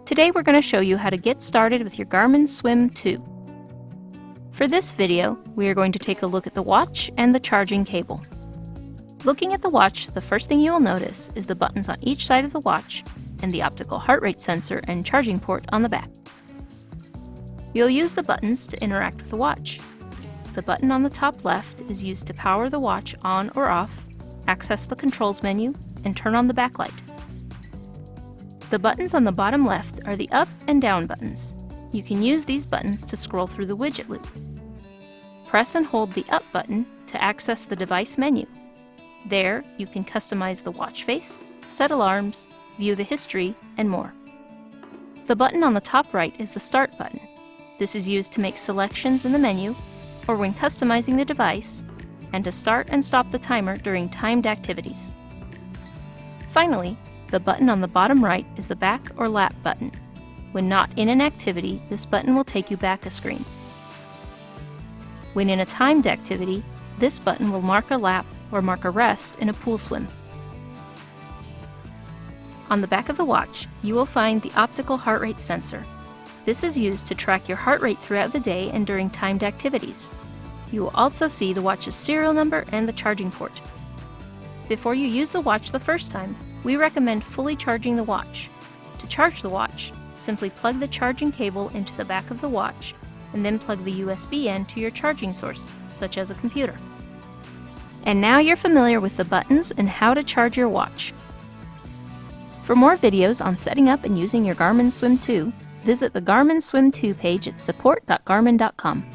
Today we're going to show you how to get started with your Garmin Swim 2. For this video, we are going to take a look at the watch and the charging cable. Looking at the watch, the first thing you will notice is the buttons on each side of the watch and the optical heart rate sensor and charging port on the back. You'll use the buttons to interact with the watch. The button on the top left is used to power the watch on or off, access the controls menu, and turn on the backlight. The buttons on the bottom left are the up and down buttons. You can use these buttons to scroll through the widget loop. Press and hold the up button to access the device menu. There, you can customize the watch face, set alarms, view the history, and more. The button on the top right is the start button. This is used to make selections in the menu, or when customizing the device, and to start and stop the timer during timed activities. Finally, the button on the bottom right is the back or lap button. When not in an activity, this button will take you back a screen. When in a timed activity, this button will mark a lap or mark a rest in a pool swim. On the back of the watch, you will find the optical heart rate sensor. This is used to track your heart rate throughout the day and during timed activities. You will also see the watch's serial number and the charging port. Before you use the watch the first time, we recommend fully charging the watch. To charge the watch, simply plug the charging cable into the back of the watch and then plug the USB end to your charging source, such as a computer. And now you're familiar with the buttons and how to charge your watch. For more videos on setting up and using your Garmin Swim 2, visit the Garmin Swim 2 page at support.garmin.com.